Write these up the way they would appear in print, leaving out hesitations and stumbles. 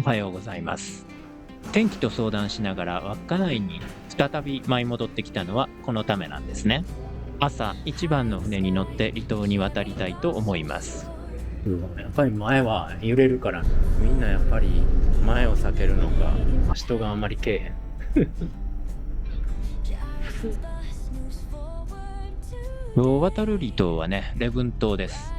はようございます。天気と相談しながら稚内に再び舞い戻ってきたのはこのためなんですね。朝一番の船に乗って離島に渡りたいと思います。やっぱり前は揺れるから、みんなやっぱり前を避けるのか、人があんまりけえへん。今日渡る離島はね、礼文島です。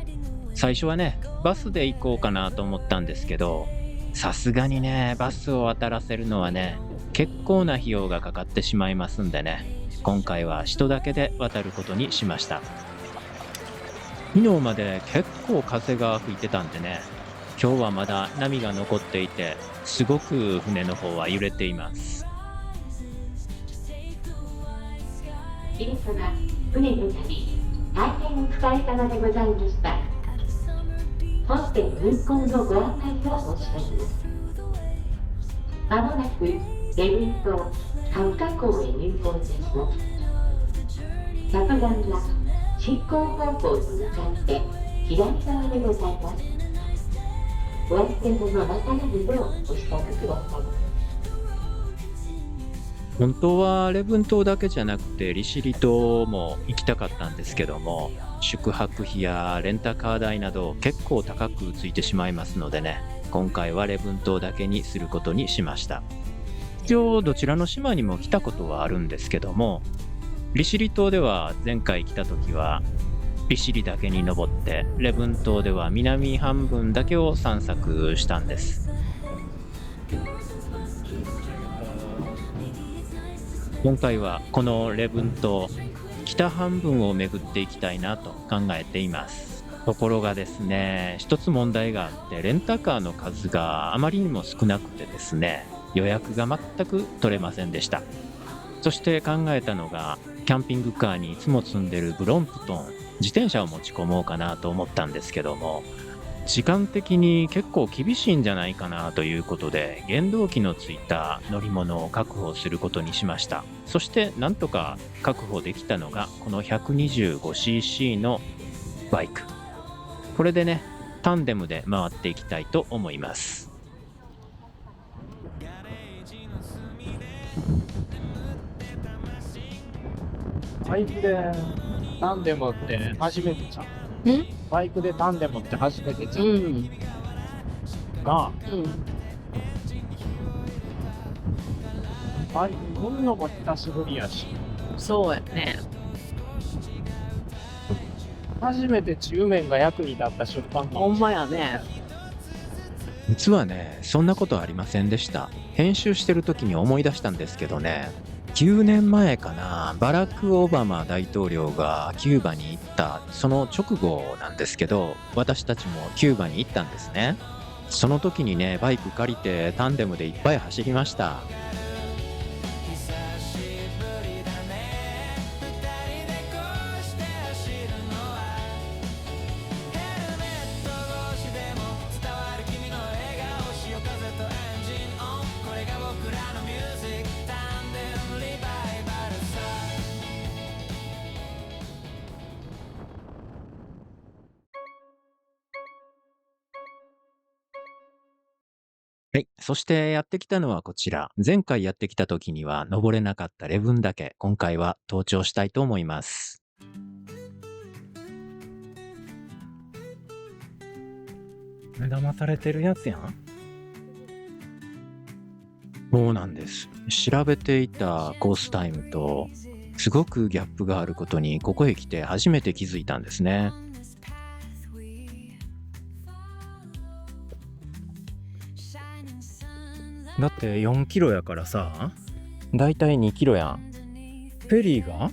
最初はね、バスで行こうかなと思ったんですけど、さすがにね、バスを渡らせるのはね、結構な費用がかかってしまいますんでね、今回は人だけで渡ることにしました。昨日まで結構風が吹いてたんでね、今日はまだ波が残っていて、すごく船の方は揺れています。皆様、船の旅、大変お疲れ様でございました。本船運航のご案内を申し上げます。まもなく、礼文島角田港へ入港いたします。着岸は進行方向に向かって左側でございます。お相手のまたなどをお支度ください。本当は礼文島だけじゃなくて利尻島も行きたかったんですけども、宿泊費やレンタカー代など結構高くついてしまいますのでね、今回は礼文島だけにすることにしました。一応どちらの島にも来たことはあるんですけども、利尻島では前回来た時は利尻だけに登って、礼文島では南半分だけを散策したんです。今回はこの礼文島北半分を巡っていきたいなと考えています。ところがですね、一つ問題があって、レンタカーの数があまりにも少なくてですね、予約が全く取れませんでした。そして考えたのが、キャンピングカーにいつも積んでるブロンプトン、自転車を持ち込もうかなと思ったんですけども、時間的に結構厳しいんじゃないかなということで、原動機のついた乗り物を確保することにしました。そしてなんとか確保できたのがこの 125cc のバイク。これでね、タンデムで回っていきたいと思います。バイクでタンデムって初めてじゃん。バイクでタンデムって初めてじゃん。が、バイク乗るのも久しぶりやし、そうやね。初めて中面が役に立った瞬間ほんまやね。実はね、そんなことありませんでした。編集してる時に思い出したんですけどね、9年前かな、バラク・オバマ大統領がキューバに行ったその直後なんですけど、私たちもキューバに行ったんですね。その時にね、バイク借りてタンデムでいっぱい走りました。はい。そしてやってきたのはこちら。前回やってきた時には登れなかった礼文岳。今回は登頂したいと思います。目玉されてるやつやん。そうなんです。調べていたコースタイムとすごくギャップがあることにここへ来て初めて気づいたんですね。だって4キロやからさ、だいたい2キロやん。フェリーが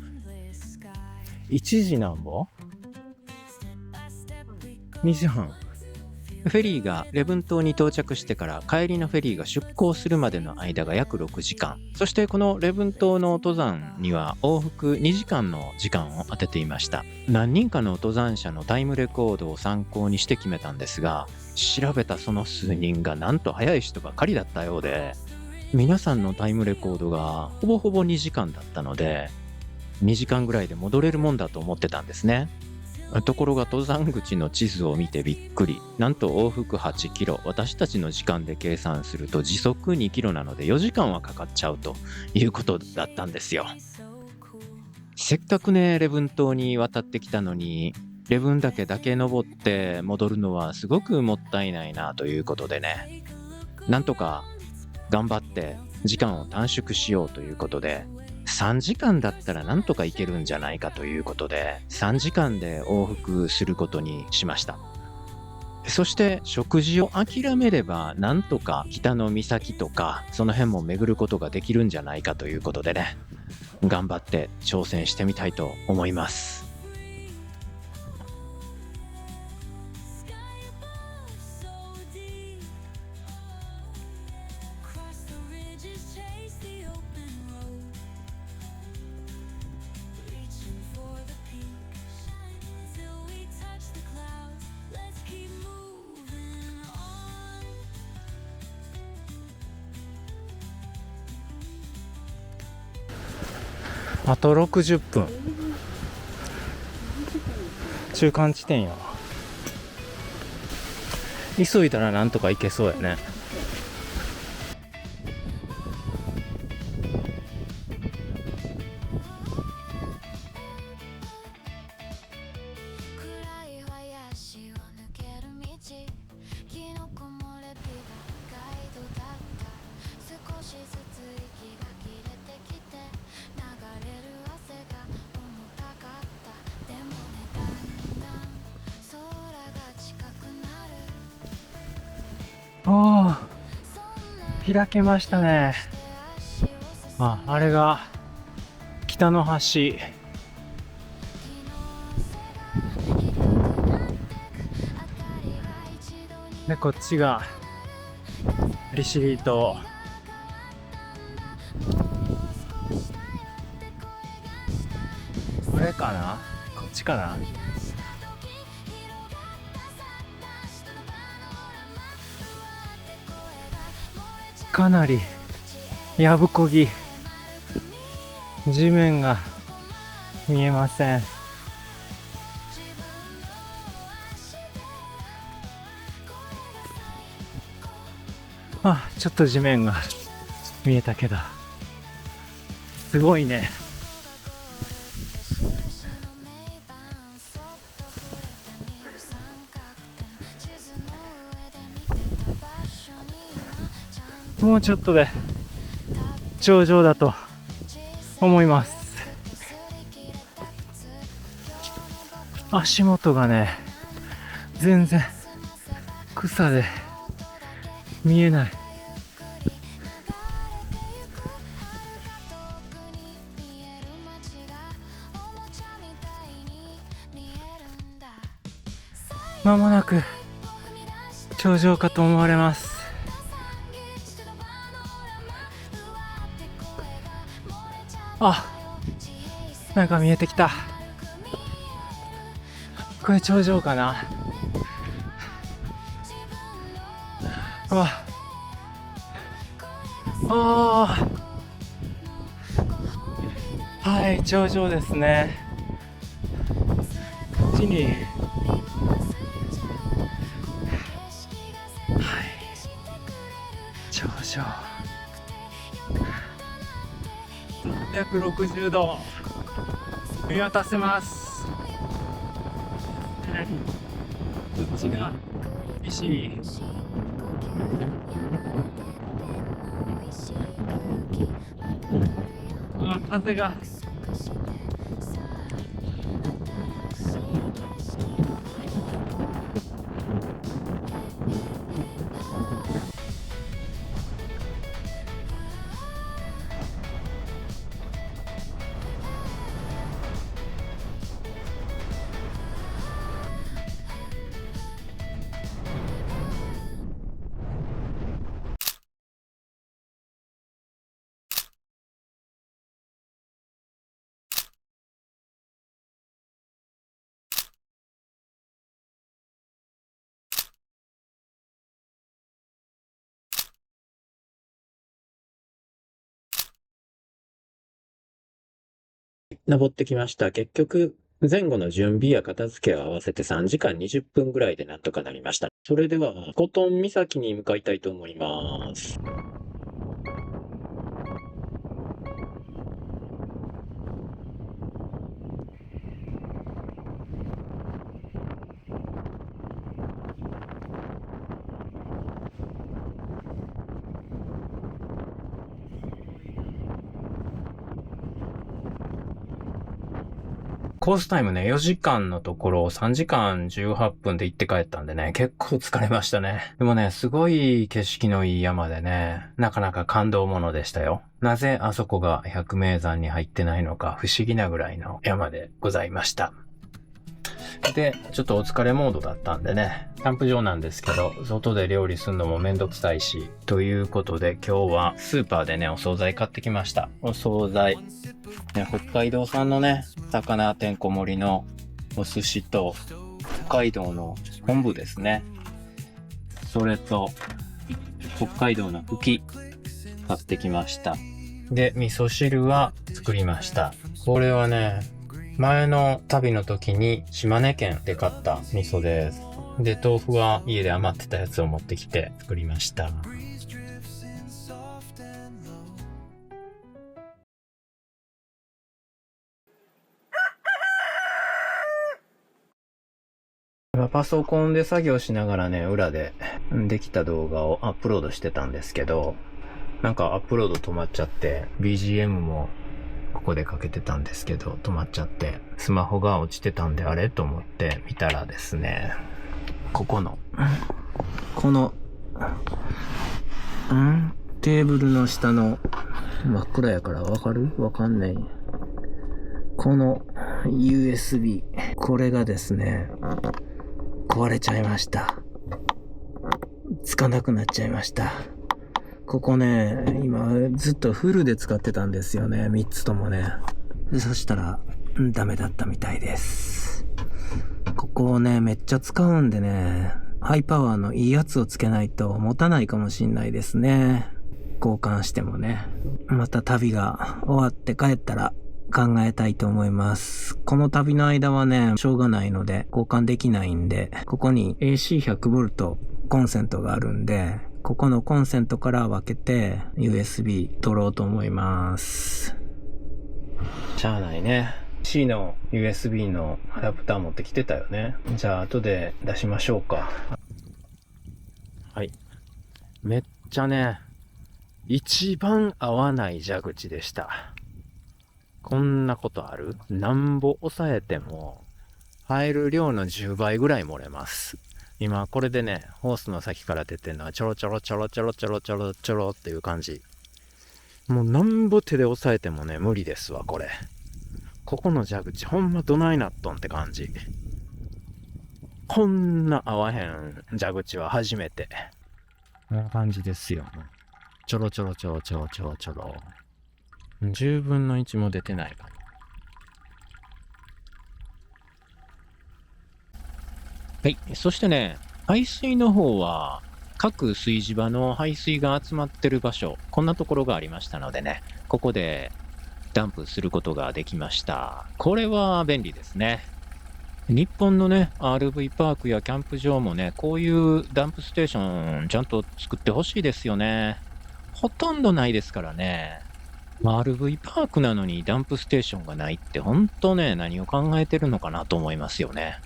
1時なんぼ ?2 時半。フェリーが礼文島に到着してから帰りのフェリーが出港するまでの間が約6時間。そしてこの礼文島の登山には往復2時間の時間を当てていました。何人かの登山者のタイムレコードを参考にして決めたんですが、調べたその数人がなんと早い人ばかりだったようで、皆さんのタイムレコードがほぼほぼ2時間だったので、2時間ぐらいで戻れるもんだと思ってたんですね。ところが登山口の地図を見てびっくり。なんと往復8キロ。私たちの時間で計算すると時速2キロなので4時間はかかっちゃうということだったんですよ。せっかくね、礼文島に渡ってきたのに、礼文岳だけ登って戻るのはすごくもったいないなということでね、なんとか頑張って時間を短縮しようということで、3時間だったらなんとか行けるんじゃないかということで、3時間で往復することにしました。そして食事を諦めればなんとか北の岬とかその辺も巡ることができるんじゃないかということでね、頑張って挑戦してみたいと思います。あと60分。中間地点やわ。急いだらなんとか行けそうやね。おー、開けましたね。あれが北の端。で、こっちが利尻島。これかな？こっちかな？かなりやぶこぎ、地面が見えません。ちょっと地面が見えたけど、すごいね。もうちょっとで頂上だと思います。足元がね、全然草で見えない。まもなく頂上かと思われます。なんか見えてきた。これ頂上かな。はい、頂上ですね。こっちに、頂上。360度見渡せます。こっちが石。風が。登ってきました。結局前後の準備や片付けを合わせて3時間20分ぐらいでなんとかなりました。それでは、コトン岬に向かいたいと思います。コースタイムね、4時間のところを3時間18分で行って帰ったんでね、結構疲れましたね。でもね、すごい景色のいい山でね、なかなか感動ものでしたよ。なぜあそこが百名山に入ってないのか不思議なぐらいの山でございました。で、ちょっとお疲れモードだったんでね、キャンプ場なんですけど、外で料理するのもめんどくさいし、ということで今日はスーパーでね、お惣菜買ってきました。お惣菜。ね、北海道産のね、魚てんこ盛りのお寿司と、北海道の昆布ですね。それと、北海道のフキ、買ってきました。で、味噌汁は作りました。これはね、前の旅の時に島根県で買った味噌です。で、豆腐は家で余ってたやつを持ってきて作りました。パソコンで作業しながらね、裏でできた動画をアップロードしてたんですけど、なんかアップロード止まっちゃって、BGM もここでかけてたんですけど、止まっちゃって、スマホが落ちてたんであれと思って見たらですね、このテーブルの下の真っ暗やからわかる？わかんない。この USB、これがですね、壊れちゃいました。つかなくなっちゃいました。ここね、今ずっとフルで使ってたんですよね。3つともね。そしたら、ダメだったみたいです。ここをね、めっちゃ使うんでね、ハイパワーのいいやつをつけないと持たないかもしんないですね。交換してもね。また旅が終わって帰ったら考えたいと思います。この旅の間はね、しょうがないので交換できないんで、ここに AC100V コンセントがあるんで、ここのコンセントから分けて USB 取ろうと思います。しゃあないね。C の USB のアダプター持ってきてたよね。じゃあ後で出しましょうか。はい。めっちゃね、一番合わない蛇口でした。こんなことある？なんぼ抑えても入る量の10倍ぐらい漏れます。今これでね、ホースの先から出てるのはちょろちょろちょろちょろちょろちょろちょろっていう感じ。もうなんぼ手で押さえてもね、無理ですわ、これ。ここの蛇口ほんまどないなっとんって感じ。こんな合わへん蛇口は初めて。こんな感じですよ。ちょろちょろちょろちょろちょろちょろ。10分の1も出てないかな。はい。そしてね、排水の方は、各炊事場の排水が集まってる場所、こんなところがありましたのでね、ここでダンプすることができました。これは便利ですね。日本のね、RV パークやキャンプ場もね、こういうダンプステーションちゃんと作ってほしいですよね。ほとんどないですからね。RV パークなのにダンプステーションがないってほんとね、何を考えてるのかなと思いますよね。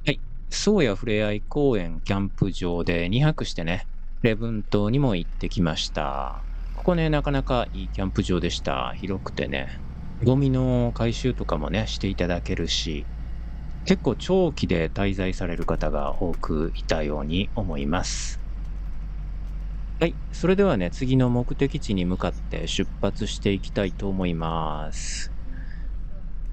はい。宗谷ふれあい公園キャンプ場で2泊してね、礼文島にも行ってきました。ここね、なかなかいいキャンプ場でした。広くてね。ゴミの回収とかもね、していただけるし、結構長期で滞在される方が多くいたように思います。はい。それではね、次の目的地に向かって出発していきたいと思います。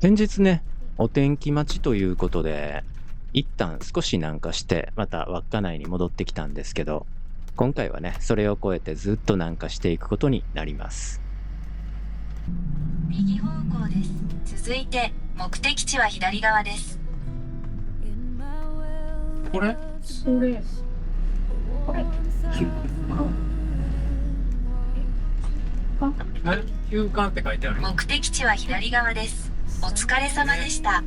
先日ね、お天気待ちということで、一旦少し南下して、また稚内に戻ってきたんですけど、今回はね、それを超えてずっと南下していくことになります。右方向です。続いて目的地は左側です。これ休館って書いてある。目的地は左側です。お疲れ様でした。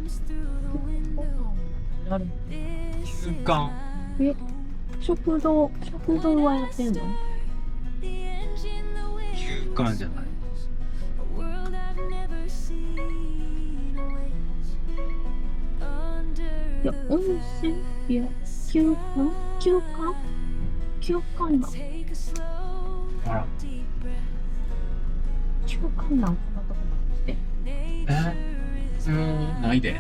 休館。食堂はやってんの？休館じゃない。いや、温泉いや、休館だ。あら。休館なんこんなとこなんて。ないで。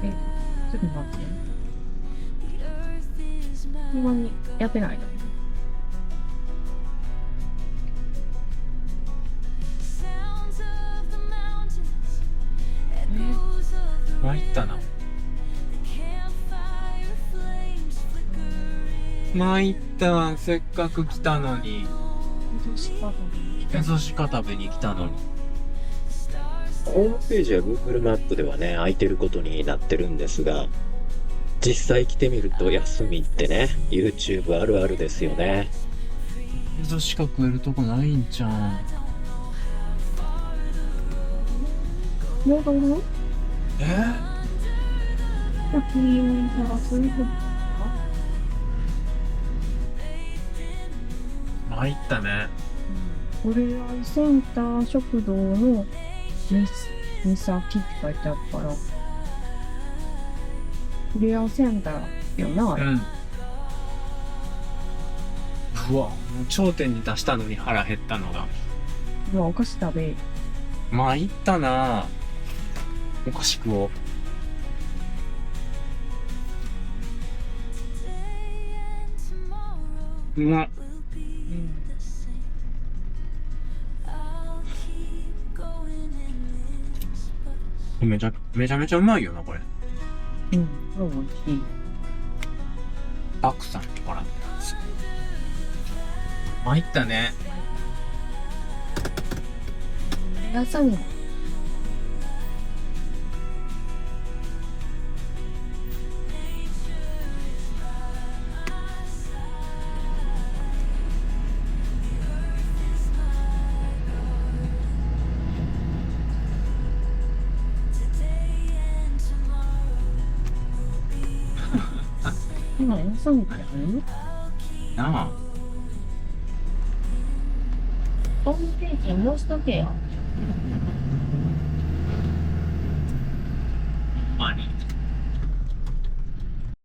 ちょっと待って。ほんまにやってないの？参ったな。参ったわ。せっかく来たのに。エゾシカ食べに来たのに。ホームページや Google マップではね、空いてることになってるんですが、実際来てみると休みってね、YouTube あるあるですよね。エゾシカ食えるとこないんじゃん。もうどの？え焼き芋探す？参ったね。ふれあいセンター食堂のみさきって書いてあるから、ふれあいセンターよな、あれ。うわ、もう頂点に達したのに腹減ったのが。うわ、お菓子食べ。参ったな。お菓子食おう。うまっ。めちゃめちゃうまいよな、これ。うん、美味しい。たくさんもらってます。参ったね。野菜。今野菜ってある？なあ。ホームページに載しとけよ。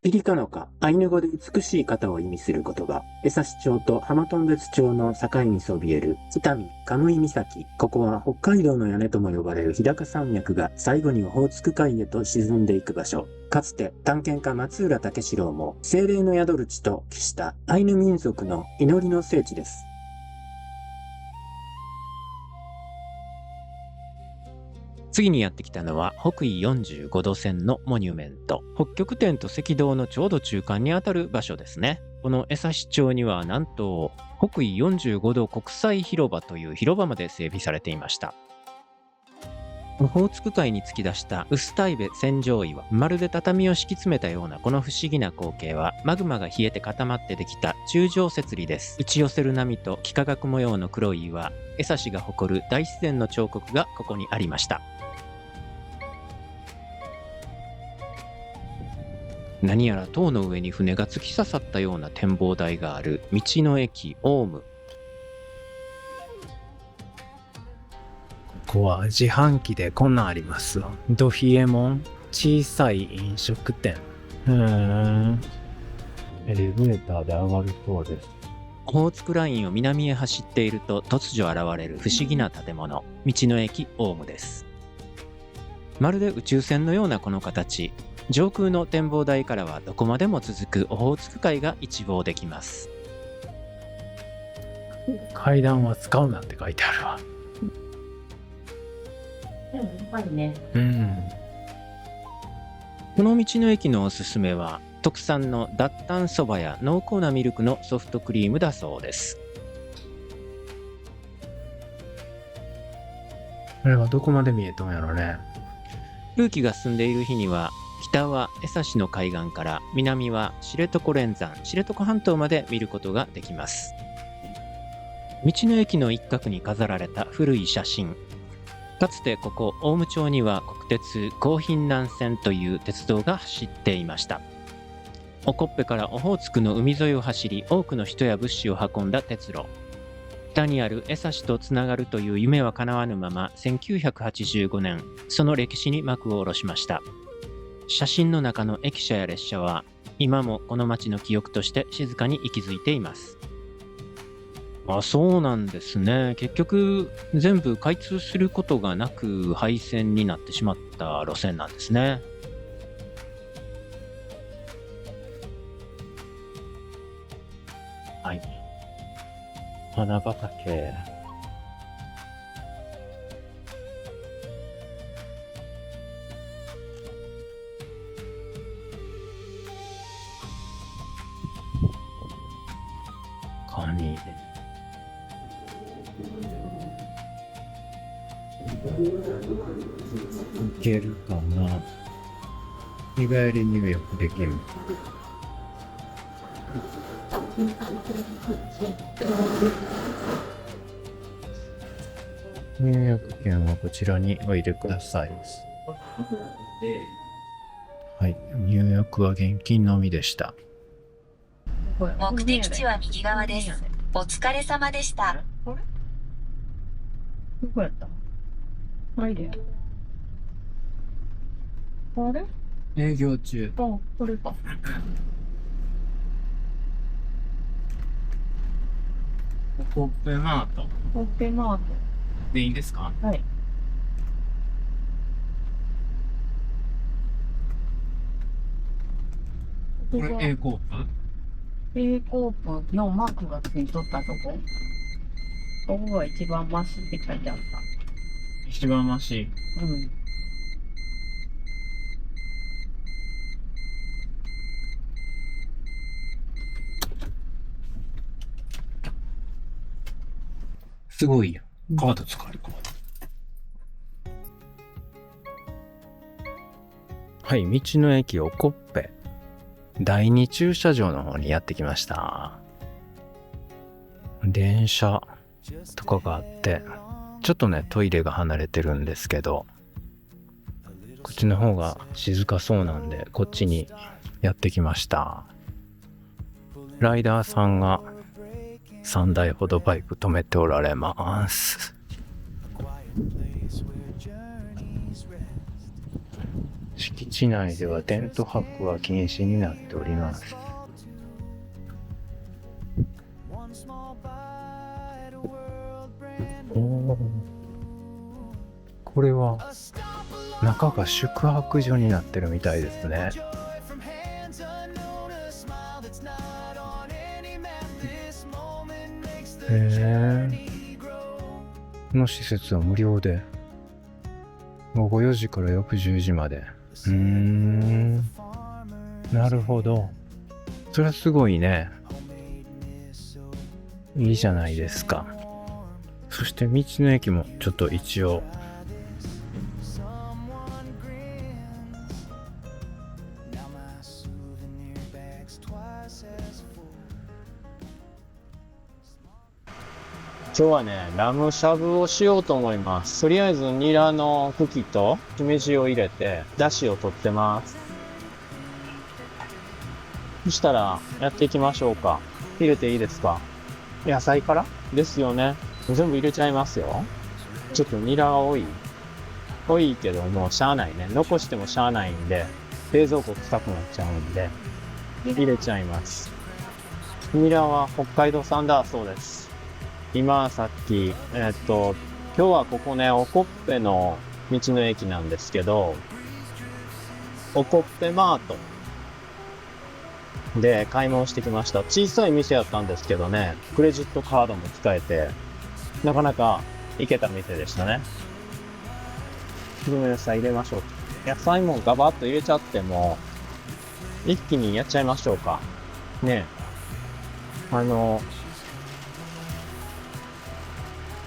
ピリカノカ、アイヌ語で美しい方を意味する言葉、江差町と浜頓別町の境にそびえる北見カムイ岬。ここは北海道の屋根とも呼ばれる日高山脈が最後にオホーツク海へと沈んでいく場所。かつて探検家松浦武四郎も精霊の宿る地と期したアイヌ民族の祈りの聖地です。次にやってきたのは北緯45度線のモニュメント。北極点と赤道のちょうど中間にあたる場所ですね。この江差町にはなんと北緯45度国際広場という広場まで整備されていました。オホーツク海に突き出した臼田辺扇状岩、まるで畳を敷き詰めたようなこの不思議な光景はマグマが冷えて固まってできた柱状節理です。打ち寄せる波と幾何学模様の黒い岩、江差が誇る大自然の彫刻がここにありました。何やら塔の上に船が突き刺さったような展望台がある道の駅オウム。ここは自販機でこんなんありますわ。ドフィエモン小さい飲食店。エレベーターで上がるそうです。オホーツクラインを南へ走っていると突如現れる不思議な建物、道の駅オウムです。まるで宇宙船のようなこの形、上空の展望台からはどこまでも続くオホーツク海が一望できます。階段は使うなって書いてあるわ。でもやっぱりね。この道の駅のおすすめは特産の脱炭そばや濃厚なミルクのソフトクリームだそうです。これはどこまで見えとんやろね。空気が澄んでいる日には北は江差の海岸から南は知床連山、知床半島まで見ることができます。道の駅の一角に飾られた古い写真。かつてここ大武町には国鉄高浜南線という鉄道が走っていました。オコッペからオホーツクの海沿いを走り、多くの人や物資を運んだ鉄路。北にある江差とつながるという夢は叶わぬまま、1985年その歴史に幕を下ろしました。写真の中の駅舎や列車は今もこの町の記憶として静かに息づいています。そうなんですね。結局全部開通することがなく廃線になってしまった路線なんですね。はい。花畑。カニ。いけるかな。日帰り入浴できる。入浴券はこちらにお入れください。はい、入浴は現金のみでした。目的地は右側です。お疲れ様でした。あれどこやった？はいで。あれ？営業中。あ、これか。コッペマートオッケーマーでいいですか？ト。はい。これ A コープ A コープのマークがついとったとこ。ここが一番マシって書いてあっ一番マシ。た。うん。すごいよ。カード使えるか。はい、道の駅おこっぺ第2駐車場の方にやってきました。電車とかがあって、ちょっとねトイレが離れてるんですけど、こっちの方が静かそうなんでこっちにやってきました。ライダーさんが3台ほどバイク止めておられます。敷地内ではテント泊は禁止になっております。これは中が宿泊所になってるみたいですね。この施設は無料で午後4時から翌10時まで。なるほど。それはすごいね。いいじゃないですか。そして道の駅もちょっと一応今日はね、ラムしゃぶをしようと思います。とりあえずニラの茎としめじを入れて、出汁を取ってます。そしたら、やっていきましょうか。入れていいですか？野菜からですよね。全部入れちゃいますよ。ちょっとニラが多いけど、もうしゃあないね。残してもしゃあないんで、冷蔵庫臭くなっちゃうんで、入れちゃいます。ニラは北海道産だそうです。今さっき、今日はここね、おこっぺの道の駅なんですけど、おこっぺマートで買い物してきました。小さい店やったんですけどね、クレジットカードも使えて、なかなか行けた店でしたね。野菜入れましょう。野菜もガバッと入れちゃっても、一気にやっちゃいましょうか。ね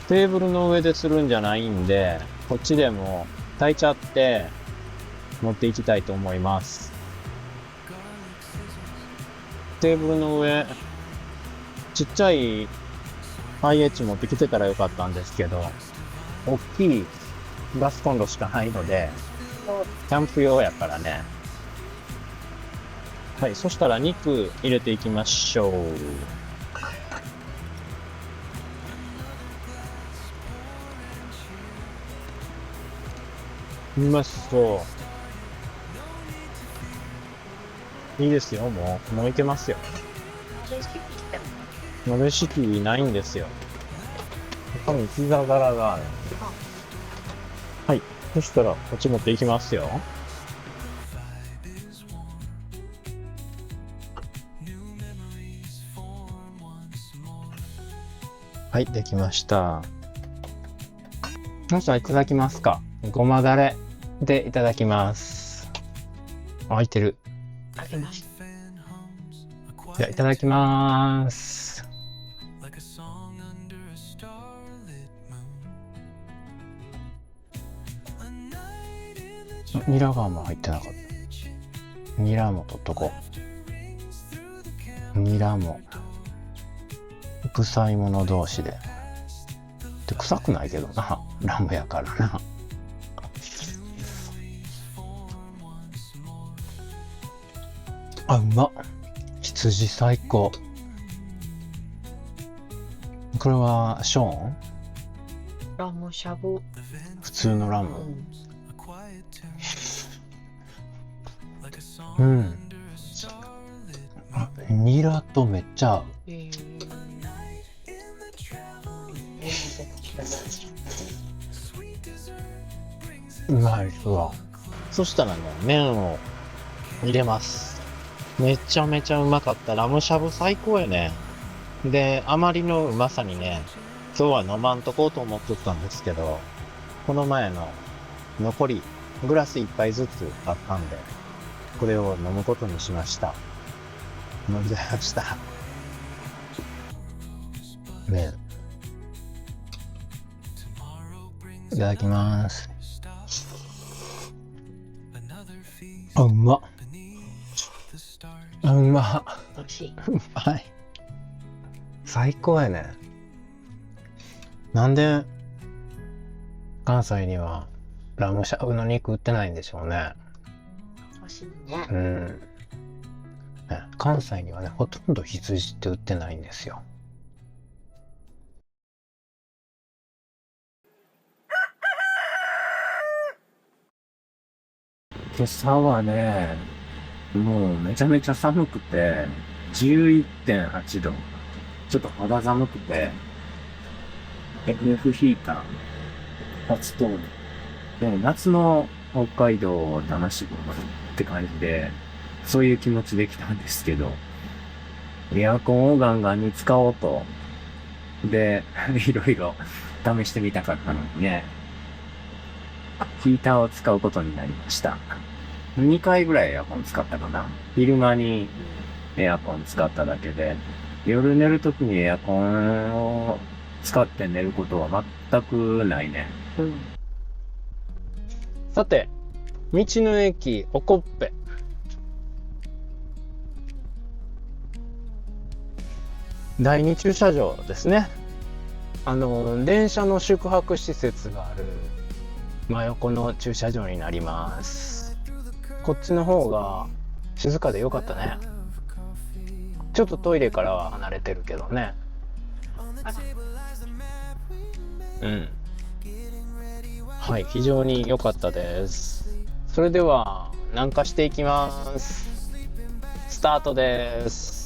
テーブルの上でするんじゃないんで、こっちでも炊いちゃって持っていきたいと思います。テーブルの上、ちっちゃいフ IH 持ってきてたらよかったんですけど、大きいガスコンロしかないので、キャンプ用やからね。はい、そしたら肉入れていきましょう。うまそう。いいですよ、もういけますよ。鍋敷きないんですよ。ここにピザ皿がある。はい。そしたら、こっち持っていきますよ。はい、できました。そしたらいただきますか。ごまだれでいただきます。開いてる。開けました。じゃあいただきます。ニラがも入ってなかった。ニラも取っとこう。ニラも臭いもの同士で。で臭くないけどな、ラムやからな。あ、うまっ。羊最高。これはショーン？ラムしゃぶ。普通のラム。うん。ニラとめっちゃ合う。うまいっすわ。そしたらね、麺を入れます。めちゃめちゃうまかった。ラムしゃぶ最高やね。で、あまりのうまさにね、今日は飲まんとこうと思ってたんですけど、この前の残りグラス一杯ずつあったんで、これを飲むことにしました。飲んじゃいました。麺。いただきます。あ、うまっ。あ、うまっ。美味しい。うまい。最高やね。なんで関西にはラムしゃぶの肉売ってないんでしょうね。美味しいね。うん。ね、関西にはね、ほとんど羊って売ってないんですよ。今朝はね、もうめちゃめちゃ寒くて、11.8 度。ちょっと肌寒くて、FF ヒーター、初登場。で、夏の北海道を楽しむって感じで、そういう気持ちで来たんですけど、エアコンをガンガンに使おうと。で、いろいろ試してみたかったのにね、ヒーターを使うことになりました。2回ぐらいエアコン使ったかな。昼間にエアコン使っただけで、夜寝るときにエアコンを使って寝ることは全くないね。さて、道の駅おこっぺ。第2駐車場ですね。電車の宿泊施設がある真横の駐車場になります。こっちの方が静かでよかったね。ちょっとトイレからは離れてるけどね。うん。はい、非常に良かったです。それでは南下していきます。スタートです。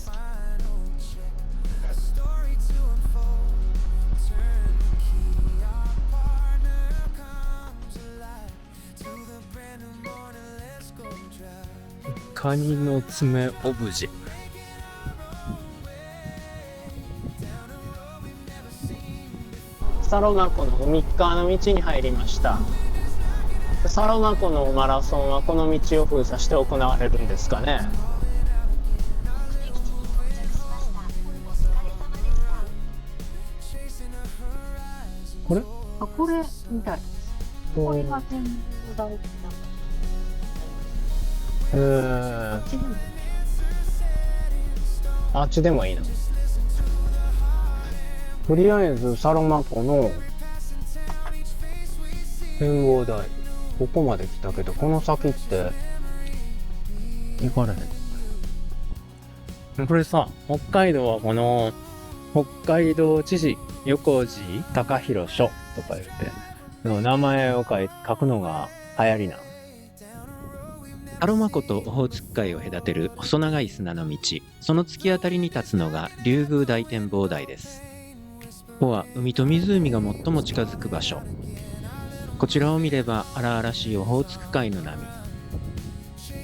カニの爪オブジェ。サロマ湖の海側の道に入りました。サロマ湖のマラソンはこの道を封鎖して行われるんですかね。これ？あ、これみたい。これが展望台。あっちでもいいの。とりあえずサロマ湖の展望台、ここまで来たけど、この先って行かれへん。これさ、北海道はこの北海道知事横地高弘書とか言っての名前を書くのが流行りな。サロマ湖とオホーツク海を隔てる細長い砂の道、その突き当たりに立つのが竜宮大展望台です。ここは海と湖が最も近づく場所。こちらを見れば荒々しいオホーツク海の波、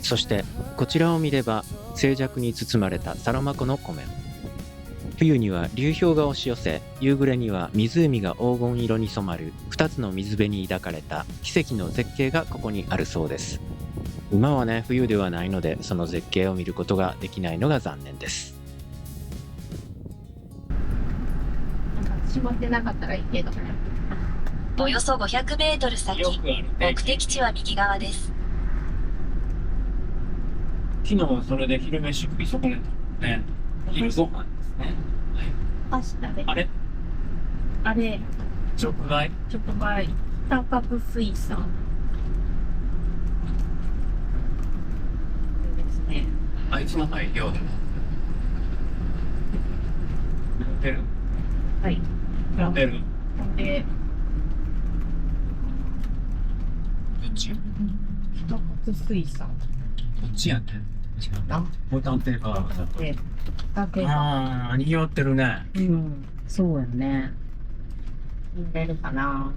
そしてこちらを見れば静寂に包まれたサロマ湖の湖面。冬には流氷が押し寄せ、夕暮れには湖が黄金色に染まる2つの水辺に抱かれた奇跡の絶景がここにあるそうです。今はね、冬ではないのでその絶景を見ることができないのが残念です。閉まってなかったらいいけど。およそ500メートル先、目的地は右側です。昨日はそれで昼飯食い損ねたね。昼ご飯ですね。明日で。あれあれ、直売直売、北角水産。ですね。あいつの配料でも。ホテルはい。ホテルどで、っち北角水産。どっちやねん。違うな。ホタテが。で、竹が。ああ、賑わってるね。うん、そうやね。見れるかな。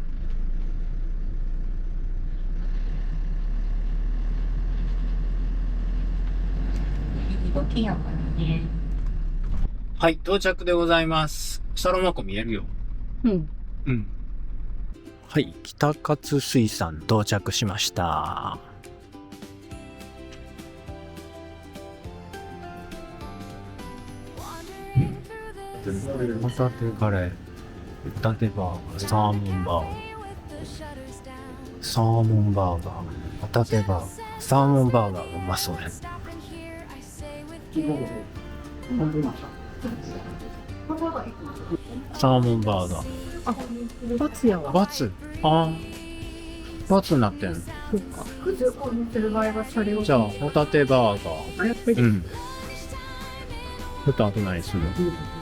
いい時やからね。はい、到着でございます。サロマ湖見えるよ。うん。うん。はい、北勝水産到着しました。ホタテカレー、ホタテバーガー、サーモンバーガー、サーモンバーガー、ホタテバーガー、サーモンバーガーがうまそうや。サーモンバーガー。あ、バツやわ。バツあー、バツになってんの。そうか。普通こう乗ってる場合はそれを。じゃあ、ホタテバーガー。あ、やっぱり。うん。ちょっとあと何するの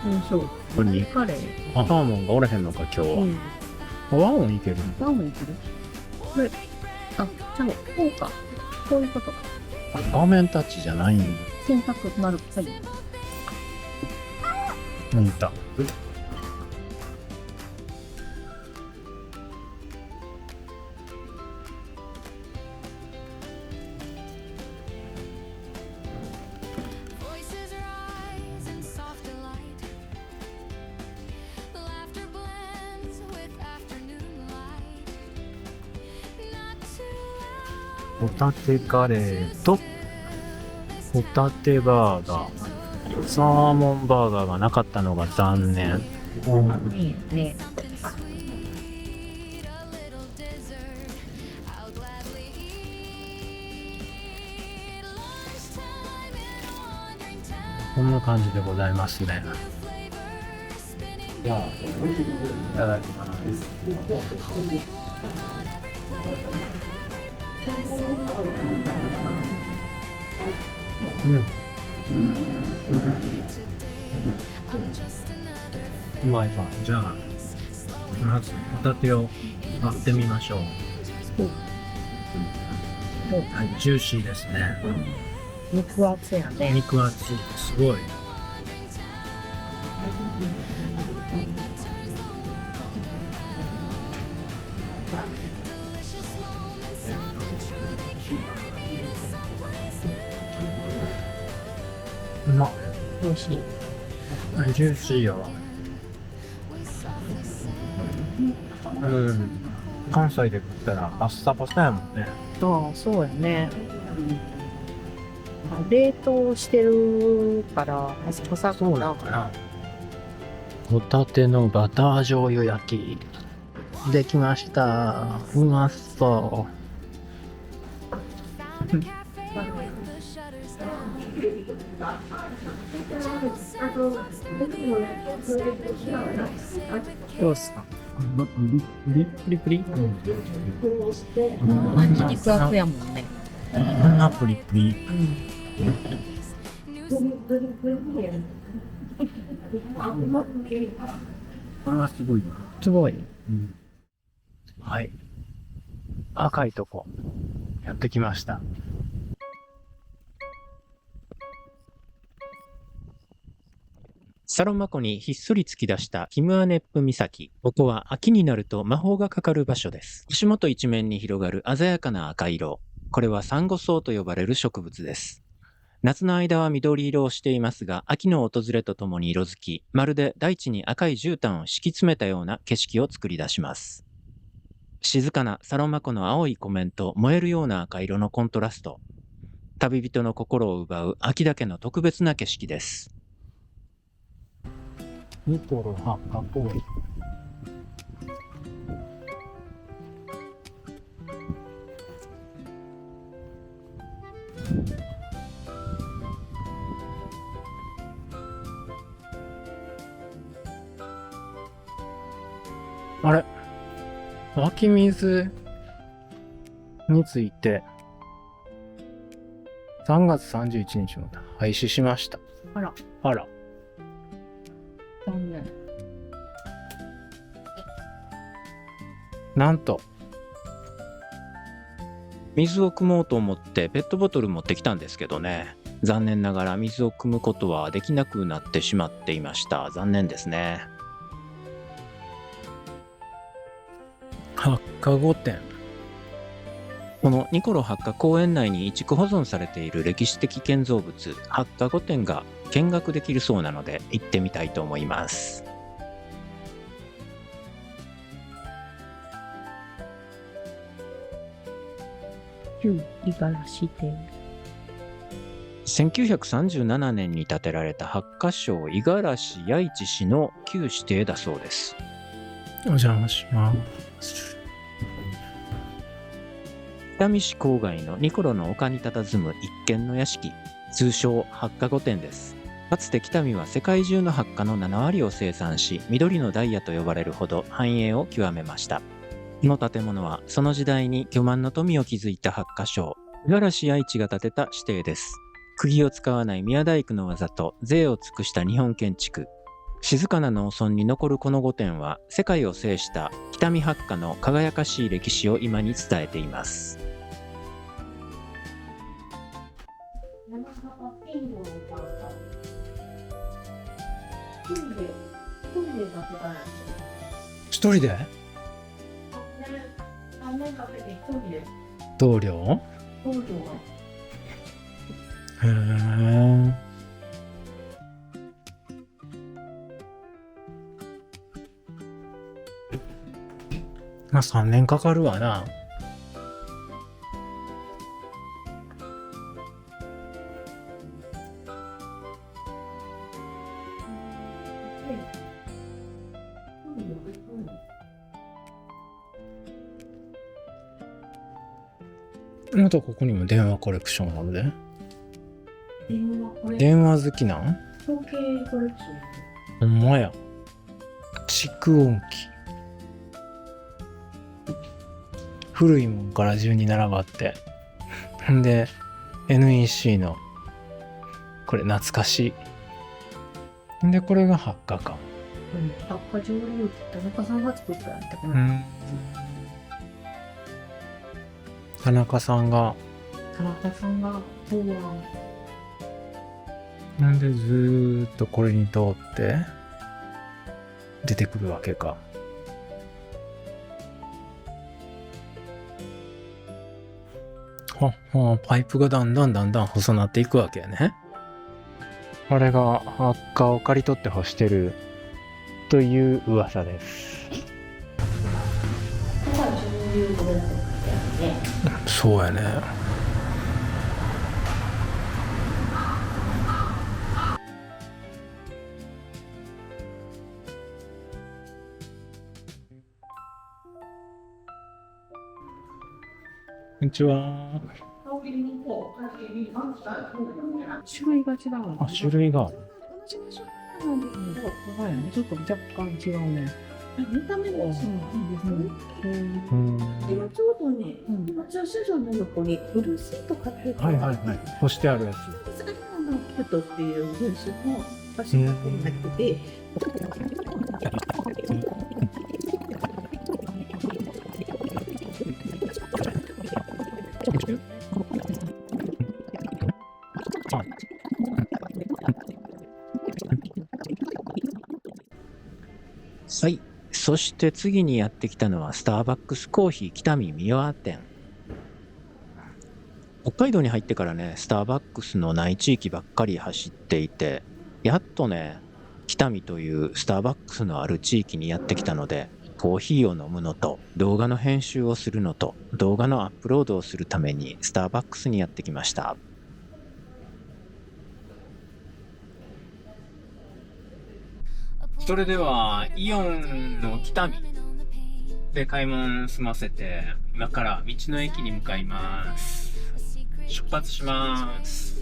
うん、そう。これにカレー。あ、サーモンがおれへんのか、今日は。うん。ワンオンいけるワンもいけるこれ、あ、じゃあ、こうか。こういうことか。画面タッチじゃないんだ。選択なる。はい。見た。ホタテカレーとホタテバーガー、サーモンバーガーがなかったのが残念。いいね。こんな感じでございますね。じゃあ、いただきます。うん。うまいわ。じゃあ、まずホタテを割ってみましょう。はい、ジューシーですね。肉厚やね。肉厚い、すごい。うまっ。美味しい。ジューシーやわ。うん。関西で食ったらパッサパサやもんね。ああ、そうやね。冷凍してるからパサパサかな。な。ホタテのバター醤油焼きできました。うまそう。どうすか？プリプリ。肉厚やもんね。プリプリ。これはすごいな。すごい。はい。赤いとこ、やってきました。サロマ湖にひっそり突き出したキムアネップ岬。ここは秋になると魔法がかかる場所です。足元一面に広がる鮮やかな赤色。これはサンゴ草と呼ばれる植物です。夏の間は緑色をしていますが、秋の訪れとともに色づき、まるで大地に赤い絨毯を敷き詰めたような景色を作り出します。静かなサロマ湖の青い湖面と燃えるような赤色のコントラスト。旅人の心を奪う秋だけの特別な景色です。ニコロ八花公園。あれ、湧き水について3月31日まで廃止しました。あら、あら。残念。なんと、水を汲もうと思ってペットボトル持ってきたんですけどね。残念ながら水を汲むことはできなくなってしまっていました。残念ですね。八花御殿。このニコロ八花公園内に移築保存されている歴史的建造物、八花御殿が見学できるそうなので行ってみたいと思います。旧五十嵐邸。1937年に建てられた八花省五十嵐八市氏の旧指定だそうです。お邪魔します。北見市郊外のニコロの丘に佇む一軒の屋敷、通称八花御殿です。かつて北見は世界中の八花の7割を生産し、緑のダイヤと呼ばれるほど繁栄を極めました。この建物はその時代に巨万の富を築いた八花省、五十嵐八市が建てた指定です。釘を使わない宮大工の技と贅を尽くした日本建築。静かな農村に残るこの御殿は、世界を制した北見八花の輝かしい歴史を今に伝えています。一人で？棟梁？へえ。まあ3年かかるわな。あとここにも電話コレクションあるで。電話好きなん？統計コレクション。ほんまや。蓄音機。古いもんから順に並ばって。んで、NEC の、これ懐かしい。んで、これが八花か。八花蒸留機、田中さんが作ったんやったかな。うん。田中さんが、そうなんでずーっとこれに通って出てくるわけか。パイプがだんだん細なっていくわけやね。あれが八花を刈り取って干してるという噂です。そうやね。こんにちは。種類が違うの。あ、種類がある。なんですけど、これね、ちょっと若干違うね。見た目もそういいですね。今ちょうどね、今駐車場の横にブルーシート買ってはいはいはい。干してあるやつ。それがキュットっていう品種の場所がここに入ってて、はい。そして次にやってきたのはスターバックスコーヒー北見三輪店。北海道に入ってからね、スターバックスのない地域ばっかり走っていて、やっとね、北見というスターバックスのある地域にやってきたので、コーヒーを飲むのと、動画の編集をするのと、動画のアップロードをするためにスターバックスにやってきました。それではイオンの北見で買い物済ませて、今から道の駅に向かいます。出発します。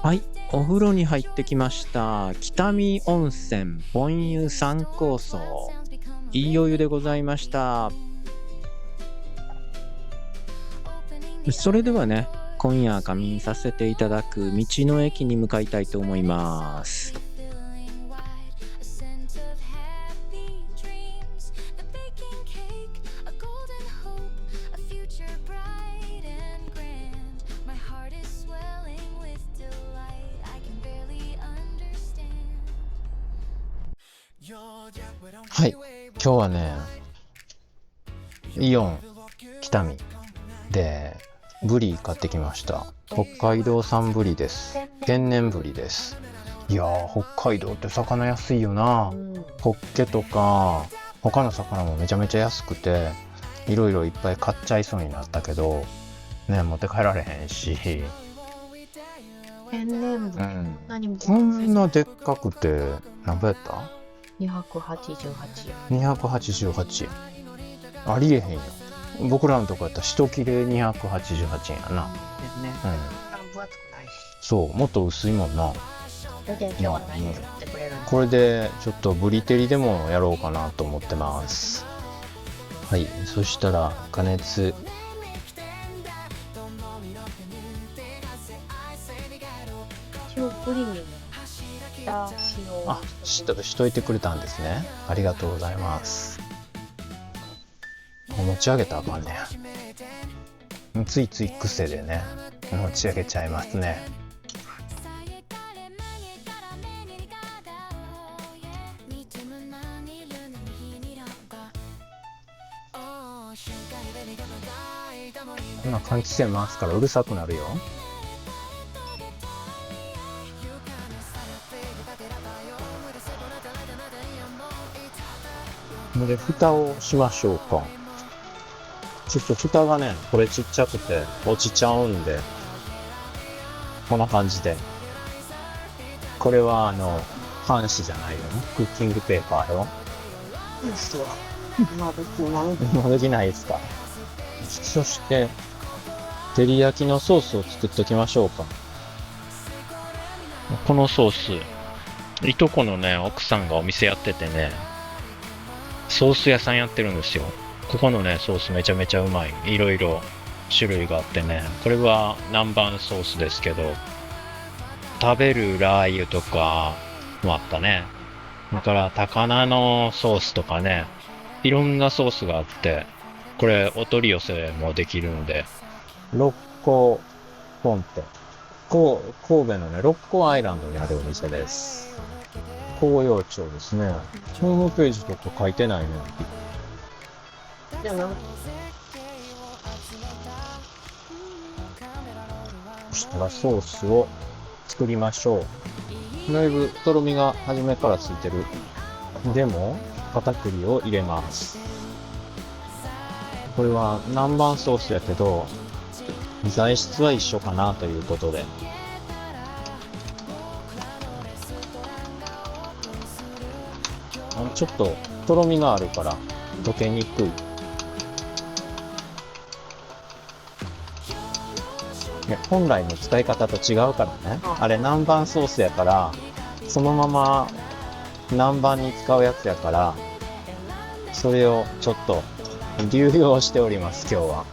はい、お風呂に入ってきました。北見温泉盆湯三高層。いいお湯でございました。それではね、今夜仮眠させていただく道の駅に向かいたいと思います。はい、今日はね、イオン北見でブリ買ってきました。北海道産ブリです。天然ブリです。いやー、北海道って魚安いよな。ホッケとか他の魚もめちゃめちゃ安くて、いろいろいっぱい買っちゃいそうになったけどね、持って帰られへんし。天然分、何もこんなでっかくて何ぼやった288円。288円。ありえへんよ。僕らのとこやったら一切れ288円やな。ですね。うん。分厚くないし。そう、もっと薄いもんな。全然今日は何作ってくれるの？これでちょっとブリ照りでもやろうかなと思ってます。はい、そしたら加熱。塩プリンに下塩。あ、しといてくれたんですね。ありがとうございます。持ち上げたらあかんねん。ついつい癖でね、持ち上げちゃいますね。今換気扇回すからうるさくなるよ。で、蓋をしましょうか。ちょっと蓋がね、これちっちゃくて落ちちゃうんで、こんな感じで。これは半紙じゃないよ。クッキングペーパーよ。今できない。今できないですか。そして、照り焼きのソースを作っときましょうか。このソース、いとこのね、奥さんがお店やっててね、ソース屋さんやってるんですよ。ここのね、ソースめちゃめちゃうまい。いろいろ種類があってね。これは南蛮ソースですけど、食べるラー油とかもあったね。だから高菜のソースとかね、いろんなソースがあって、これお取り寄せもできるんで。六甲本店。神戸のね、六甲アイランドにあるお店です。紅葉町ですね。ホームページとか書いてないね。じゃあな。そしたらソースを作りましょう。だいぶとろみが初めからついてる。でも片栗を入れます。これは南蛮ソースやけど材質は一緒かなということで、ちょっととろみがあるから溶けにくい。本来の使い方と違うからね。あれ南蛮ソースやからそのまま南蛮に使うやつやから、それをちょっと流用しております今日は。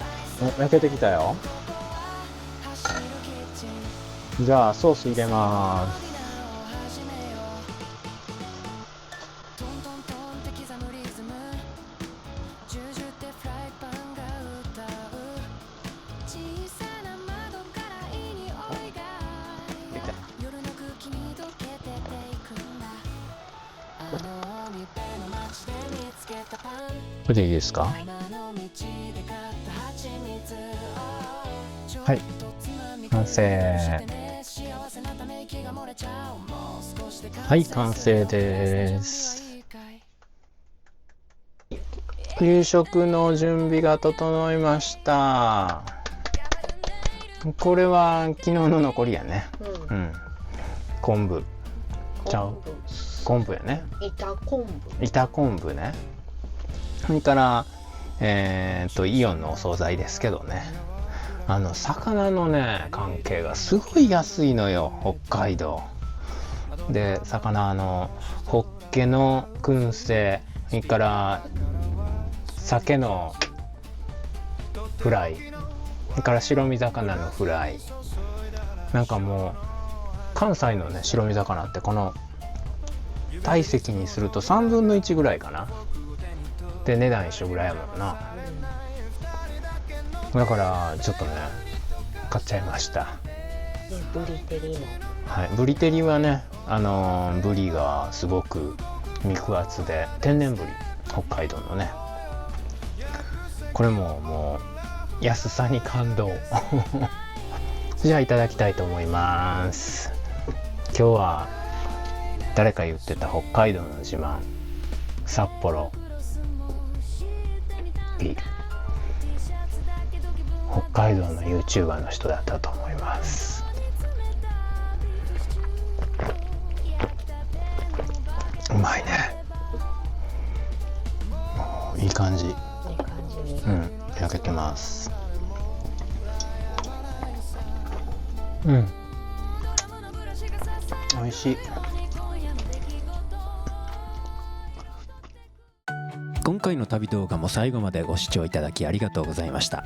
焼けてきたよ。じゃあソース入れます。これでいいですか？はい、完成。はい、完成です。夕食の準備が整いました。これは昨日の残りやね。うん。昆布。ちゃう。昆布やね。板昆布ね。それから、イオンのお惣菜ですけどね。魚のね、関係がすごい安いのよ、北海道。で、魚ホッケの燻製、それから鮭のフライ、それから白身魚のフライ。なんかもう関西のね白身魚ってこの体積にすると3分の1ぐらいかな。で値段一緒ぐらいやもんな。だからちょっとね買っちゃいました。ブリ照りも。はい、ブリ照りはね、ブリがすごく肉厚で天然ブリ、北海道のね。これももう安さに感動。じゃあいただきたいと思います。今日は誰か言ってた北海道の自慢、札幌ビール。北海道の YouTuber の人だったと思います。うまいね。いい感じ。うん、焼けてます。うん、美味しい。今回の旅動画も最後までご視聴いただきありがとうございました。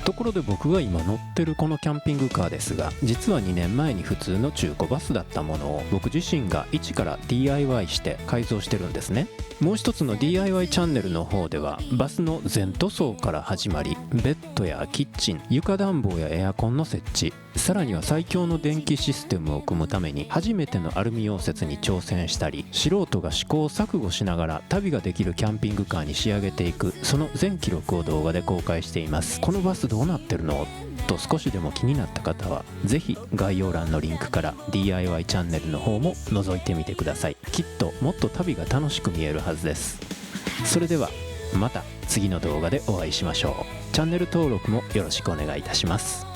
ところで僕が今乗ってるこのキャンピングカーですが、実は2年前に普通の中古バスだったものを僕自身が一から DIY して改造してるんですね。もう一つの DIY チャンネルの方ではバスの全塗装から始まり、ベッドやキッチン、床暖房やエアコンの設置、さらには最強の電気システムを組むために初めてのアルミ溶接に挑戦したり、素人が試行錯誤しながら旅ができるキャンピングカーに仕上げていく、その全記録を動画で公開しています。このバスどうなってるのと少しでも気になった方はぜひ概要欄のリンクから DIY チャンネルの方も覗いてみてください。きっともっと旅が楽しく見えるはずです。それではまた次の動画でお会いしましょう。チャンネル登録もよろしくお願いいたします。